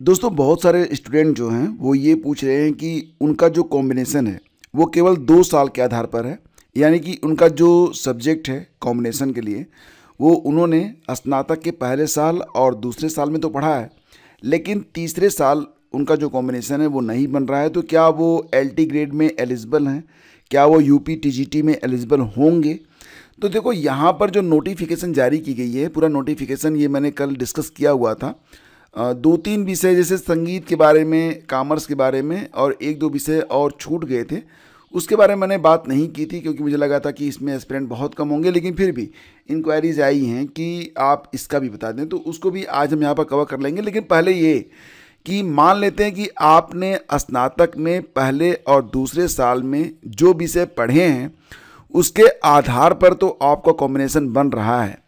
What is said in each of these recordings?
दोस्तों बहुत सारे स्टूडेंट जो हैं वो ये पूछ रहे हैं कि उनका जो कॉम्बिनेशन है वो केवल 2 साल के आधार पर है। यानी कि उनका जो सब्जेक्ट है कॉम्बिनेशन के लिए वो उन्होंने स्नातक के पहले साल और दूसरे साल में तो पढ़ा है, लेकिन तीसरे साल उनका जो कॉम्बिनेशन है वो नहीं बन रहा है। तो क्या वो एलटी ग्रेड में एलिजिबल हैं? क्या वो यूपी टीजीटी में एलिजिबल होंगे? तो देखो यहाँ पर जो नोटिफिकेशन जारी की गई है, पूरा नोटिफिकेशन ये मैंने कल डिस्कस किया हुआ था। 2-3 विषय जैसे संगीत के बारे में, कॉमर्स के बारे में और 1-2 विषय और छूट गए थे, उसके बारे में मैंने बात नहीं की थी क्योंकि मुझे लगा था कि इसमें एस्पिरेंट बहुत कम होंगे। लेकिन फिर भी इंक्वायरीज आई हैं कि आप इसका भी बता दें, तो उसको भी आज हम यहाँ पर कवर कर लेंगे। लेकिन पहले ये कि मान लेते हैं कि आपने स्नातक में पहले और दूसरे साल में जो विषय पढ़े हैं उसके आधार पर तो आपका कॉम्बिनेशन बन रहा है,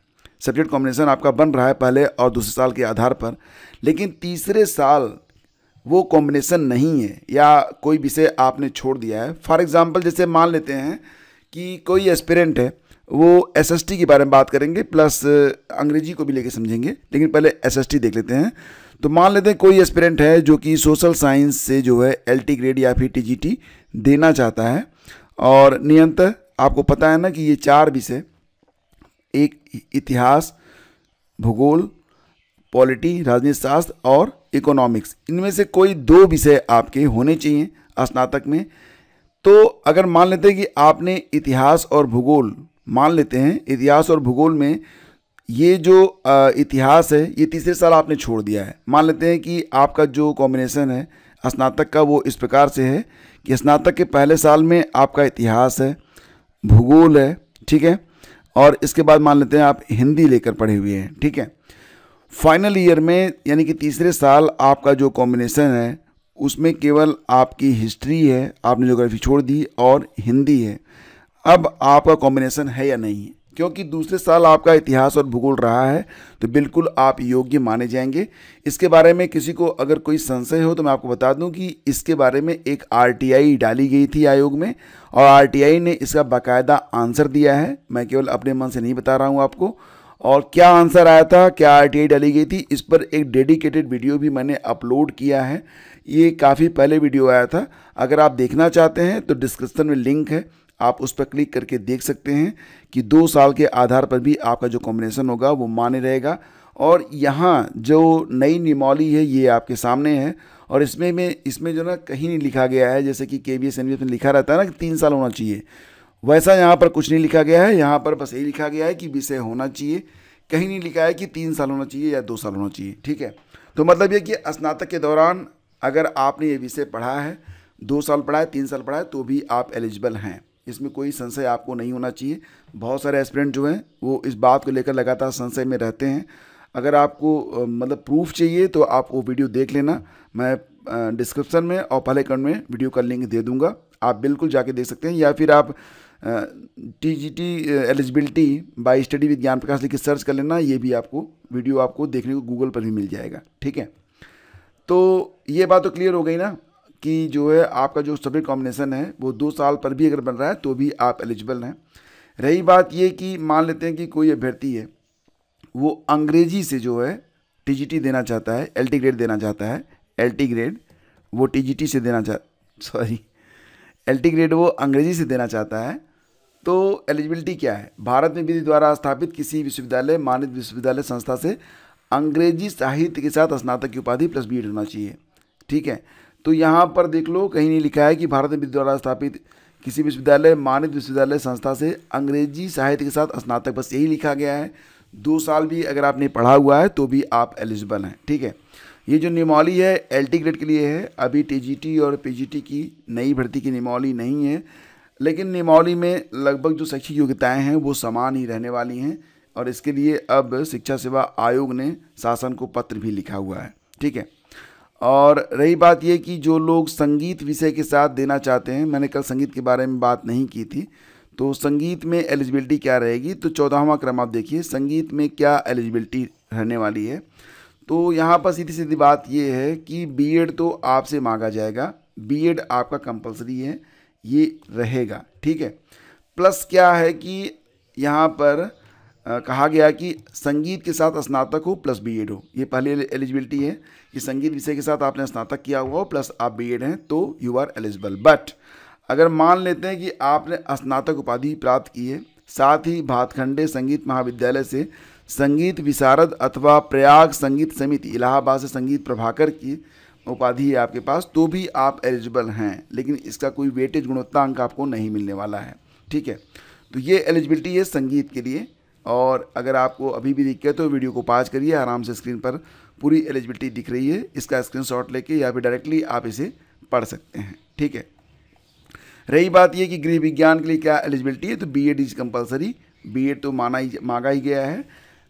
सब्जेक्ट कॉम्बिनेशन आपका बन रहा है पहले और दूसरे साल के आधार पर। लेकिन तीसरे साल वो कॉम्बिनेशन नहीं है या कोई विषय आपने छोड़ दिया है। फॉर एग्जांपल जैसे मान लेते हैं कि कोई एस्पिरेंट है, वो एसएसटी के बारे में बात करेंगे प्लस अंग्रेजी को भी लेके समझेंगे, लेकिन पहले एसएसटी देख लेते हैं। तो मान लेते हैं कोई एस्पिरेंट है जो कि सोशल साइंस से जो है एलटी ग्रेड या फिर टीजीटी देना चाहता है, और नियंत्रण आपको पता है ना कि ये 4 विषय, एक इतिहास, भूगोल, पॉलिटी राजनीति शास्त्र और इकोनॉमिक्स, इनमें से कोई 2 विषय आपके होने चाहिए स्नातक में। तो अगर मान लेते हैं कि आपने इतिहास और भूगोल, मान लेते हैं इतिहास और भूगोल में ये जो इतिहास है ये तीसरे साल आपने छोड़ दिया है। मान लेते हैं कि आपका जो कॉम्बिनेशन है स्नातक का वो इस प्रकार से है कि स्नातक के पहले साल में आपका इतिहास है, भूगोल है, ठीक है, और इसके बाद मान लेते हैं आप हिंदी लेकर पढ़े हुए हैं, ठीक है। फाइनल ईयर में यानी कि तीसरे साल आपका जो कॉम्बिनेशन है उसमें केवल आपकी हिस्ट्री है, आपने ज्योग्राफी छोड़ दी, और हिंदी है। अब आपका कॉम्बिनेशन है या नहीं है? क्योंकि दूसरे साल आपका इतिहास और भूगोल रहा है तो बिल्कुल आप योग्य माने जाएंगे। इसके बारे में किसी को अगर कोई संशय हो तो मैं आपको बता दूं कि इसके बारे में एक आरटीआई डाली गई थी आयोग में, और आरटीआई ने इसका बाकायदा आंसर दिया है। मैं केवल अपने मन से नहीं बता रहा हूं आपको। और क्या आंसर आया था, क्या आरटीआई डाली गई थी, इस पर एक डेडिकेटेड वीडियो भी मैंने अपलोड किया है। ये काफ़ी पहले वीडियो आया था। अगर आप देखना चाहते हैं तो डिस्क्रिप्शन में लिंक है, आप उस पर क्लिक करके देख सकते हैं कि 2 साल के आधार पर भी आपका जो कॉम्बिनेशन होगा वो मान्य रहेगा। और यहाँ जो नई नियमावली है ये आपके सामने है, और इसमें जो ना कहीं नहीं लिखा गया है, जैसे कि केबीएस एनबीएस में लिखा रहता है ना कि 3 साल होना चाहिए, वैसा यहाँ पर कुछ नहीं लिखा गया है। यहाँ पर बस यही लिखा गया है कि विषय होना चाहिए, कहीं नहीं लिखा है कि 3 साल होना चाहिए या 2 साल होना चाहिए, ठीक है। तो मतलब ये कि स्नातक के दौरान अगर आपने ये विषय पढ़ा है, 2 साल पढ़ा है, 3 साल पढ़ा है, तो भी आप एलिजिबल हैं, इसमें कोई संशय आपको नहीं होना चाहिए। बहुत सारे एस्पिरेंट जो हैं वो इस बात को लेकर लगातार संशय में रहते हैं। अगर आपको मतलब प्रूफ चाहिए तो आप वो वीडियो देख लेना, मैं डिस्क्रिप्शन में और पहले कमेंट में वीडियो का लिंक दे दूंगा, आप बिल्कुल जाके देख सकते हैं। या फिर आप TGT eligibility bye study with ज्ञान प्रकाश लिख के सर्च कर लेना, ये भी आपको वीडियो आपको देखने को गूगल पर भी मिल जाएगा, ठीक है। तो ये बात तो क्लियर हो गई ना कि जो है आपका जो सब्जेक्ट कॉम्बिनेशन है वो 2 साल पर भी अगर बन रहा है तो भी आप एलिजिबल हैं। रही बात ये कि मान लेते हैं कि कोई अभ्यर्थी है वो अंग्रेजी से जो है टीजीटी देना चाहता है, एलटी ग्रेड देना चाहता है, एलटी ग्रेड वो टीजीटी से देना एलटी ग्रेड वो अंग्रेजी से देना चाहता है। तो एलिजिबिलिटी क्या है? भारत में विधि द्वारा स्थापित किसी विश्वविद्यालय, मानित विश्वविद्यालय संस्था से अंग्रेजी साहित्य के साथ स्नातक की उपाधि प्लस बीएड होना चाहिए, ठीक है। तो यहाँ पर देख लो कहीं नहीं लिखा है कि भारत में विधि द्वारा स्थापित किसी विश्वविद्यालय, मानित विश्वविद्यालय संस्था से अंग्रेजी साहित्य के साथ स्नातक, बस यही लिखा गया है। 2 साल भी अगर आपने पढ़ा हुआ है तो भी आप एलिजिबल हैं, ठीक है। ये जो नियमावली है एलटी ग्रेड के लिए है, अभी टीजीटी और पीजीटी की नई भर्ती की नियमावली नहीं है, लेकिन नियमावली में लगभग जो शैक्षिक योग्यताएं हैं वो समान ही रहने वाली हैं। और इसके लिए अब शिक्षा सेवा आयोग ने शासन को पत्र भी लिखा हुआ है, ठीक है। और रही बात ये कि जो लोग संगीत विषय के साथ देना चाहते हैं, मैंने कल संगीत के बारे में बात नहीं की थी, तो संगीत में एलिजिबिलिटी क्या रहेगी, तो 14वां क्रम आप देखिए, संगीत में क्या एलिजिबिलिटी रहने वाली है। तो यहाँ पर सीधी सीधी बात ये है कि बीएड तो आपसे मांगा जाएगा, बीएड आपका कंपलसरी है, ये रहेगा, ठीक है। प्लस क्या है कि यहाँ पर कहा गया कि संगीत के साथ स्नातक हो प्लस बीएड हो, ये पहली एलिजिबिलिटी है कि संगीत विषय के साथ आपने स्नातक किया हुआ हो प्लस आप बीएड हैं तो यू आर एलिजिबल। बट अगर मान लेते हैं कि आपने स्नातक उपाधि प्राप्त की है, साथ ही भातखंडे संगीत महाविद्यालय से संगीत विशारद अथवा प्रयाग संगीत समिति इलाहाबाद से संगीत प्रभाकर की उपाधि है आपके पास, तो भी आप एलिजिबल हैं, लेकिन इसका कोई वेटेज गुणवत्ता अंक आपको नहीं मिलने वाला है। ठीक है, तो ये एलिजिबिलिटी है संगीत के लिए। और अगर आपको अभी भी दिक्कत है तो वीडियो को पॉज करिए, आराम से स्क्रीन पर पूरी एलिजिबिलिटी दिख रही है, इसका स्क्रीनशॉट लेके या फिर डायरेक्टली आप इसे पढ़ सकते हैं। ठीक है, रही बात ये कि गृह विज्ञान के लिए क्या एलिजिबिलिटी है, तो बीएड इज कंपलसरी, बीएड तो मांगा ही गया है।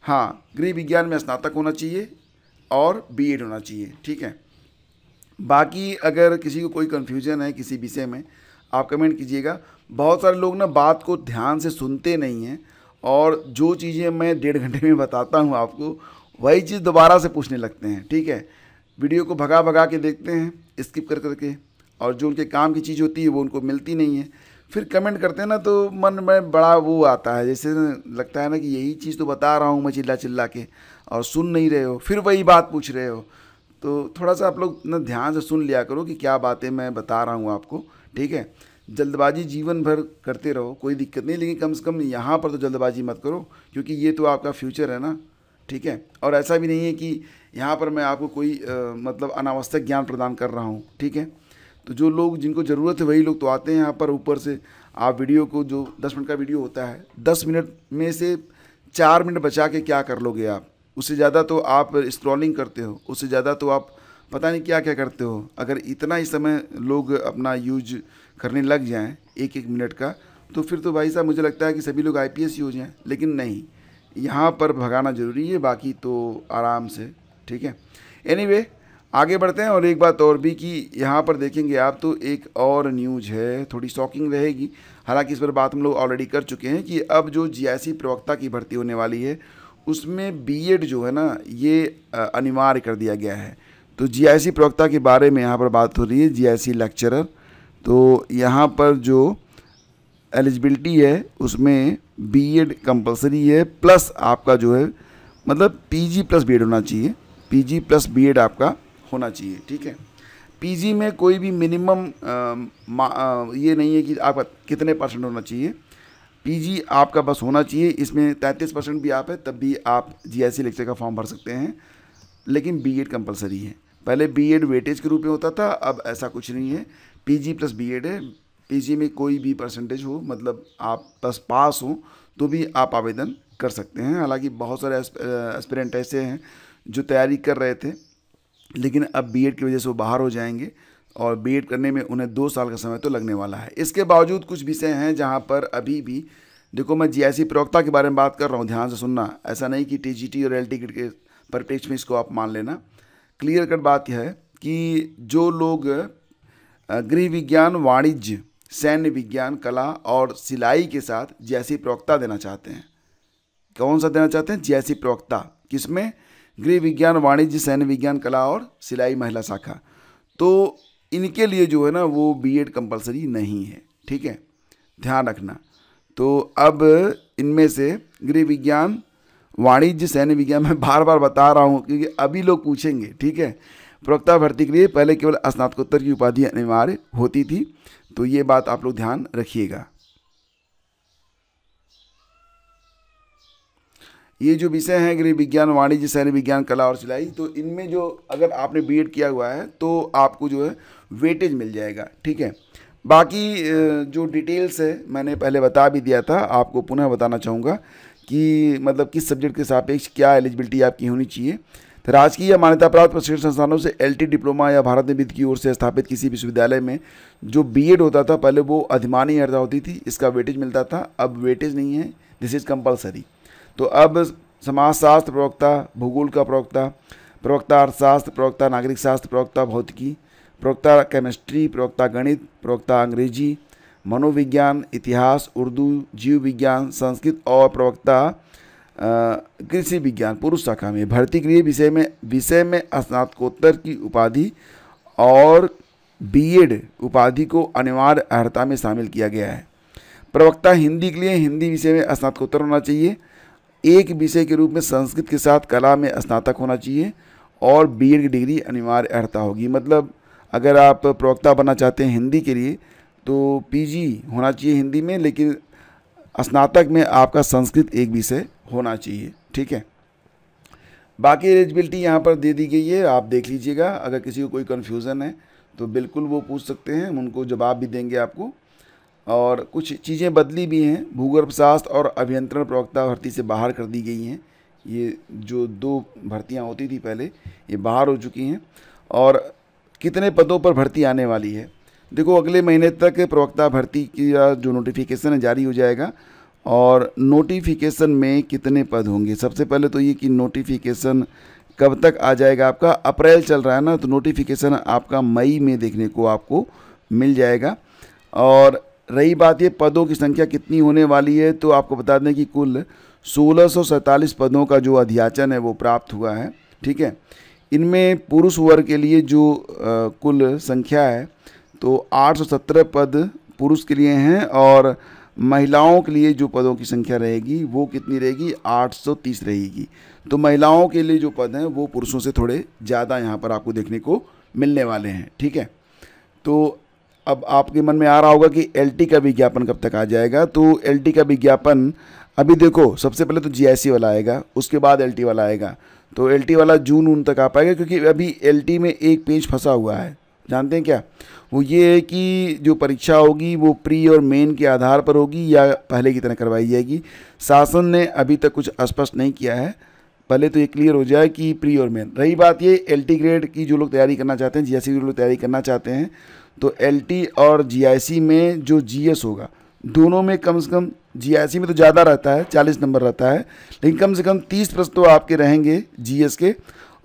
हाँ, गृह विज्ञान में स्नातक होना चाहिए और बीएड होना चाहिए। ठीक है, बाकी अगर किसी को कोई कन्फ्यूजन है किसी विषय में, आप कमेंट कीजिएगा। बहुत सारे लोग ना बात को ध्यान से सुनते नहीं हैं और जो चीज़ें मैं 1.5 घंटे में बताता हूँ आपको, वही चीज़ दोबारा से पूछने लगते हैं। ठीक है, वीडियो को भगा भगा के देखते हैं स्किप कर करके, और जो उनके काम की चीज़ होती है वो उनको मिलती नहीं है, फिर कमेंट करते हैं ना, तो मन में बड़ा वो आता है, जैसे लगता है ना कि यही चीज़ तो बता रहा हूँ मैं चिल्ला चिल्ला के और सुन नहीं रहे हो, फिर वही बात पूछ रहे हो। तो थोड़ा सा आप लोग ना ध्यान से सुन लिया करो कि क्या बातें मैं बता रहा हूँ आपको। ठीक है, जल्दबाजी जीवन भर करते रहो, कोई दिक्कत नहीं, लेकिन कम से कम यहाँ पर तो जल्दबाजी मत करो, क्योंकि ये तो आपका फ्यूचर है ना। ठीक है, और ऐसा भी नहीं है कि यहाँ पर मैं आपको कोई मतलब अनावश्यक ज्ञान प्रदान कर रहा हूँ। ठीक है, तो जो लोग जिनको ज़रूरत है वही लोग तो आते हैं यहाँ पर। ऊपर से आप वीडियो को, जो 10 मिनट का वीडियो होता है, 10 मिनट में से 4 मिनट बचा के क्या कर लोगे आप? उससे ज़्यादा तो आप स्क्रॉलिंग करते हो, उससे ज़्यादा तो आप पता नहीं क्या क्या करते हो। अगर इतना ही समय लोग अपना यूज करने लग जाएं 1-1 मिनट का, तो फिर तो भाई साहब मुझे लगता है कि सभी लोग आईपीएस ही हो जाएं। लेकिन नहीं, यहाँ पर भगाना ज़रूरी है, बाकी तो आराम से। ठीक है, एनीवे आगे बढ़ते हैं। और एक बात और भी कि यहाँ पर देखेंगे आप तो एक और न्यूज़ है, थोड़ी शॉकिंग रहेगी, हालांकि इस पर बात हम लोग ऑलरेडी कर चुके हैं कि अब जो जीआईसी प्रवक्ता की भर्ती होने वाली है उसमें बीएड जो है ना ये अनिवार्य कर दिया गया है। तो जीआईसी प्रवक्ता के बारे में यहाँ पर बात हो रही है, जीआईसी लेक्चरर। तो यहाँ पर जो एलिजिबिलिटी है उसमें बीएड कंपलसरी है, प्लस आपका जो है मतलब पीजी प्लस बीएड होना चाहिए, पीजी प्लस बीएड आपका होना चाहिए। ठीक है, पीजी में कोई भी मिनिमम ये नहीं है कि आपका कितने % होना चाहिए, पीजी आपका बस होना चाहिए। इसमें 33% भी आप है तब भी आप जीआईसी लेक्चर का फॉर्म भर सकते हैं, लेकिन बीएड कंपलसरी है। पहले बीएड वेटेज के रूप में होता था, अब ऐसा कुछ नहीं है, पीजी प्लस बीएड है। पीजी में कोई भी % हो, मतलब आप बस पास हो तो भी आप आवेदन कर सकते हैं। हालांकि बहुत सारे एस्पिरेंट ऐसे हैं जो तैयारी कर रहे थे, लेकिन अब बीएड की वजह से वो बाहर हो जाएंगे और बीएड करने में उन्हें 2 साल का समय तो लगने वाला है। इसके बावजूद कुछ विषय हैं जहां पर अभी भी, देखो मैं जीआईसी प्रवक्ता के बारे में बात कर रहा हूं, ध्यान से सुनना, ऐसा नहीं कि टीजीटी और एलटी के परिप्रेक्ष्य में इसको आप मान लेना। क्लियर कट बात यह है कि जो लोग गृह विज्ञान, वाणिज्य, सैन्य विज्ञान, कला और सिलाई के साथ जीआईसी प्रवक्ता देना चाहते हैं, कौन सा देना चाहते हैं? जीआईसी प्रवक्ता। किसमें? गृह विज्ञान, वाणिज्य, सैन्य विज्ञान, कला और सिलाई महिला शाखा। तो इनके लिए जो है ना वो बीएड कंपलसरी नहीं है। ठीक है, ध्यान रखना। तो अब इनमें से गृह विज्ञान, वाणिज्य, सैन्य विज्ञान, मैं बार बार बता रहा हूँ क्योंकि अभी लोग पूछेंगे। ठीक है, प्रवक्ता भर्ती के लिए पहले केवल स्नातकोत्तर की उपाधि अनिवार्य होती थी, तो ये बात आप लोग ध्यान रखिएगा। ये जो विषय हैं गृह विज्ञान, वाणिज्य, सैन्य विज्ञान, कला और सिलाई, तो इनमें जो अगर आपने बीएड किया हुआ है तो आपको जो है वेटेज मिल जाएगा। ठीक है, बाकी जो डिटेल्स है मैंने पहले बता भी दिया था, आपको पुनः बताना चाहूँगा कि मतलब किस सब्जेक्ट के सापेक्ष क्या एलिजिबिलिटी आपकी होनी चाहिए। तो राजकीय या मान्यता प्राप्त प्रशिक्षण संस्थानों से एलटी डिप्लोमा या भारत निर्मित की ओर से स्थापित किसी विश्वविद्यालय में जो बीएड होता था, पहले वो अधिमानी अर्हता होती थी, इसका वेटेज मिलता था, अब वेटेज नहीं है, दिस इज़ कंपलसरी। तो अब समाजशास्त्र प्रवक्ता, भूगोल का प्रवक्ता, प्रवक्ता अर्थशास्त्र, प्रवक्ता नागरिक शास्त्र, प्रवक्ता भौतिकी, प्रवक्ता केमिस्ट्री, प्रवक्ता गणित, प्रवक्ता अंग्रेजी, मनोविज्ञान, इतिहास, उर्दू, जीव विज्ञान, संस्कृत और प्रवक्ता कृषि विज्ञान पुरुष शाखा में भर्ती के लिए विषय में स्नातकोत्तर की उपाधि और बीएड उपाधि को अनिवार्य अर्हता में शामिल किया गया है। प्रवक्ता हिंदी के लिए हिंदी विषय में स्नातकोत्तर होना चाहिए, एक विषय के रूप में संस्कृत के साथ कला में स्नातक होना चाहिए और बीएड की डिग्री अनिवार्य अर्हता होगी। मतलब अगर आप प्रवक्ता बनना चाहते हैं हिंदी के लिए तो पीजी होना चाहिए हिंदी में, लेकिन स्नातक में आपका संस्कृत एक विषय होना चाहिए। ठीक है, बाकी एलिजिबिलिटी यहाँ पर दे दी गई है, आप देख लीजिएगा। अगर किसी को कोई कन्फ्यूज़न है तो बिल्कुल वो पूछ सकते हैं, हम उनको जवाब भी देंगे आपको। और कुछ चीज़ें बदली भी हैं, भूगर्भ शास्त्र और अभियंत्रण प्रवक्ता भर्ती से बाहर कर दी गई हैं। ये जो 2 भर्तियाँ होती थी पहले, ये बाहर हो चुकी हैं। और कितने पदों पर भर्ती आने वाली है, देखो अगले महीने तक प्रवक्ता भर्ती की जो नोटिफिकेशन है जारी हो जाएगा। और नोटिफिकेशन में कितने पद होंगे, सबसे पहले तो ये कि नोटिफिकेशन कब तक आ जाएगा आपका, अप्रैल चल रहा है ना, तो नोटिफिकेशन आपका मई में देखने को आपको मिल जाएगा। और रही बात ये पदों की संख्या कितनी होने वाली है, तो आपको बता दें कि कुल 1647 पदों का जो अध्याचन है वो प्राप्त हुआ है। ठीक है, इनमें पुरुष वर्ग के लिए जो कुल संख्या है तो 817 पद पुरुष के लिए हैं, और महिलाओं के लिए जो पदों की संख्या रहेगी वो कितनी रहेगी, 830 रहेगी। तो महिलाओं के लिए जो पद हैं वो पुरुषों से थोड़े ज़्यादा यहाँ पर आपको देखने को मिलने वाले हैं। ठीक है, तो अब आपके मन में आ रहा होगा कि एलटी का विज्ञापन कब तक आ जाएगा। तो एलटी का विज्ञापन अभी देखो, सबसे पहले तो जीआईसी वाला आएगा, उसके बाद एलटी वाला आएगा। तो एलटी वाला जून तक आ पाएगा, क्योंकि अभी एलटी में एक पेज फंसा हुआ है, जानते हैं क्या, वो ये है कि जो परीक्षा होगी वो प्री और मेन के आधार पर होगी या पहले की तरह करवाई जाएगी। शासन ने अभी तक कुछ स्पष्ट नहीं किया है, पहले तो ये क्लियर हो जाए कि प्री और मेन। रही बात ये एलटी ग्रेड की जो लोग तैयारी करना चाहते हैं, जीआईसी की जो लोग तैयारी करना चाहते हैं, तो एलटी और जीआईसी में जो जीएस होगा, दोनों में कम से कम, जीआईसी में तो ज़्यादा रहता है, 40 नंबर रहता है, लेकिन कम से कम 30 प्रश्न तो आपके रहेंगे जीएस के।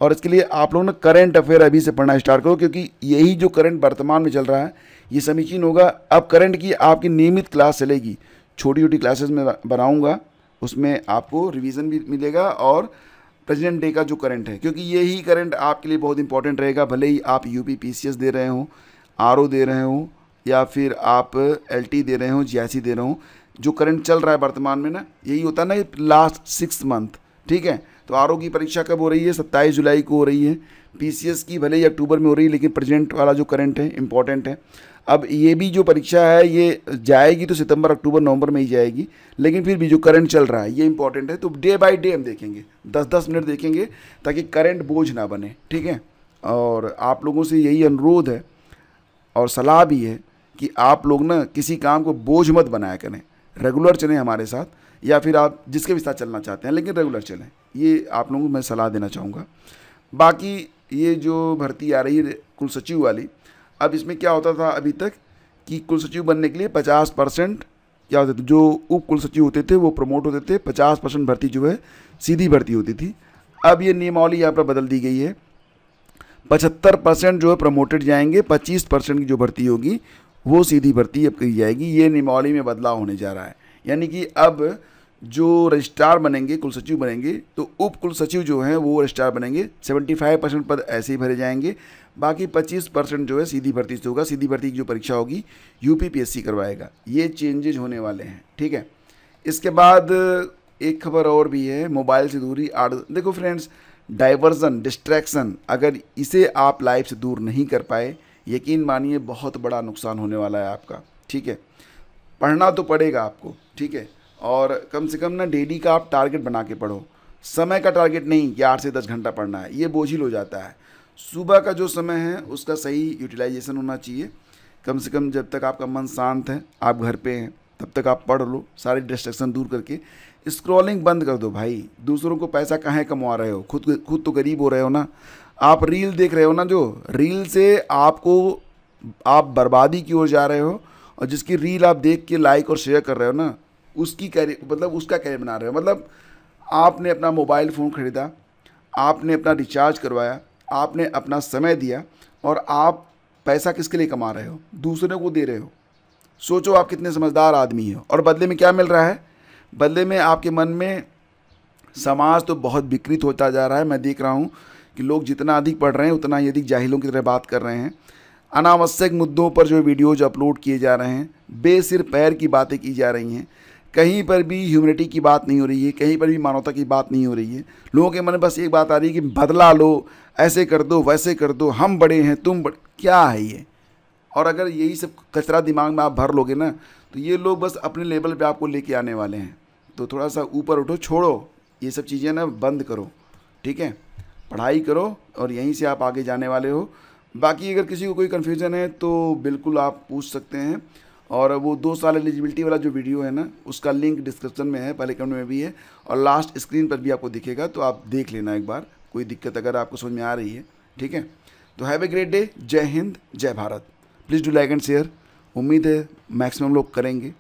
और इसके लिए आप लोगों ने करंट अफेयर अभी से पढ़ना स्टार्ट करो, क्योंकि यही जो करंट वर्तमान में चल रहा है ये समीचीन होगा। अब करंट की आपकी नियमित क्लास चलेगी, छोटी छोटी क्लासेस में बनाऊंगा, उसमें आपको रिवीजन भी मिलेगा और प्रेसिडेंट डे का जो करंट है, क्योंकि यही करंट आपके लिए बहुत इंपॉर्टेंट रहेगा। भले ही आप यूपी पीसीएस दे रहे हो, आरओ दे रहे हो, या फिर आप एलटी दे रहे हो, जीआईसी दे रहे हो, जो करंट चल रहा है वर्तमान में ना, यही होता है ना लास्ट 6 मंथ। ठीक है, तो आरओ की परीक्षा कब हो रही है, 27 जुलाई को हो रही है। पीसीएस की भले ही अक्टूबर में हो रही है, लेकिन प्रेजेंट वाला जो करंट है इंपॉर्टेंट है। अब ये भी जो परीक्षा है ये जाएगी तो सितंबर अक्टूबर नवंबर में ही जाएगी, लेकिन फिर भी जो करंट चल रहा है ये इंपॉर्टेंट है। तो डे बाय डे हम देखेंगे, 10-10 मिनट देखेंगे, ताकि करंट बोझ ना बने। ठीक है, और आप लोगों से यही अनुरोध है और सलाह भी है कि आप लोग ना किसी काम को बोझ मत बनाया करें, रेगुलर चलें हमारे साथ, या फिर आप जिसके भी साथ चलना चाहते हैं लेकिन रेगुलर चलें, ये आप लोगों को मैं सलाह देना चाहूँगा। बाकी ये जो भर्ती आ रही है कुल सचिव वाली, अब इसमें क्या होता था अभी तक कि कुल सचिव बनने के लिए 50% क्या होते थे, जो उप कुल सचिव होते थे वो प्रमोट होते थे, 50% भर्ती जो है सीधी भर्ती होती थी। अब ये नियमावली यहाँ पर बदल दी गई है, 75% जो है प्रमोटेड जाएंगे, 25% की जो भर्ती होगी वो सीधी भर्ती अब की जाएगी। ये नियमावली में बदलाव होने जा रहा है, यानी कि अब जो रजिस्ट्रार बनेंगे, कुल सचिव बनेंगे, तो उप कुल सचिव जो हैं वो रजिस्ट्रार बनेंगे। 75% पद ऐसे ही भरे जाएंगे, बाकी 25% जो है सीधी भर्ती से होगा। सीधी भर्ती की जो परीक्षा होगी यूपीपीएससी करवाएगा। ये चेंजेज होने वाले हैं। ठीक है, इसके बाद एक खबर और भी है, मोबाइल से दूरी। देखो फ्रेंड्स, डाइवर्जन, डिस्ट्रैक्शन, अगर इसे आप लाइफ से दूर नहीं कर पाए, यकीन मानिए बहुत बड़ा नुकसान होने वाला है आपका। ठीक है, पढ़ना तो पड़ेगा आपको। ठीक है, और कम से कम ना डेली का आप टारगेट बना के पढ़ो। समय का टारगेट नहीं कि 8 से 10 घंटा पढ़ना है, ये बोझिल हो जाता है। सुबह का जो समय है उसका सही यूटिलाइजेशन होना चाहिए। कम से कम जब तक आपका मन शांत है, आप घर पे हैं, तब तक आप पढ़ लो, सारी डिस्ट्रैक्शन दूर करके। स्क्रॉलिंग बंद कर दो भाई, दूसरों को पैसा कहाँ कमा रहे हो, खुद तो गरीब हो रहे हो ना। आप रील देख रहे हो ना, जो रील से आप बर्बादी की ओर जा रहे हो, और जिसकी रील आप देख के लाइक और शेयर कर रहे हो ना, उसकी उसका कैरियर बना रहे हो। मतलब आपने अपना मोबाइल फ़ोन ख़रीदा, आपने अपना रिचार्ज करवाया, आपने अपना समय दिया, और आप पैसा किसके लिए कमा रहे हो, दूसरे को दे रहे हो। सोचो आप कितने समझदार आदमी हो। और बदले में क्या मिल रहा है, बदले में आपके मन में समाज तो बहुत विकृत होता जा रहा है। मैं देख रहा हूँ कि लोग जितना अधिक पढ़ रहे हैं उतना ही अधिक जाहिलों की तरह बात कर रहे हैं। अनावश्यक मुद्दों पर जो वीडियोज अपलोड किए जा रहे हैं, बेसिर पैर की बातें की जा रही हैं, कहीं पर भी ह्यूमैनिटी की बात नहीं हो रही है, कहीं पर भी मानवता की बात नहीं हो रही है। लोगों के मन में बस एक बात आ रही है कि बदला लो, ऐसे कर दो, वैसे कर दो, हम बड़े हैं, तुम बड़े, क्या है ये। और अगर यही सब कचरा दिमाग में आप भर लोगे ना, तो ये लोग बस अपने लेवल पे आपको लेके आने वाले हैं। तो थोड़ा सा ऊपर उठो, छोड़ो ये सब चीज़ें ना, बंद करो, ठीक है। पढ़ाई करो और यहीं से आप आगे जाने वाले हो। बाकी अगर किसी को कोई कन्फ्यूज़न है तो बिल्कुल आप पूछ सकते हैं। और वो 2 साल एलिजिबिलिटी वाला जो वीडियो है ना, उसका लिंक डिस्क्रिप्शन में है, पहले कमेंट में भी है, और लास्ट स्क्रीन पर भी आपको दिखेगा, तो आप देख लेना एक बार, कोई दिक्कत अगर आपको समझ में आ रही है, ठीक है। तो हैव ए ग्रेट डे। जय हिंद, जय Bharat. Please do like and share. उम्मीद है मैक्सिमम लोग करेंगे।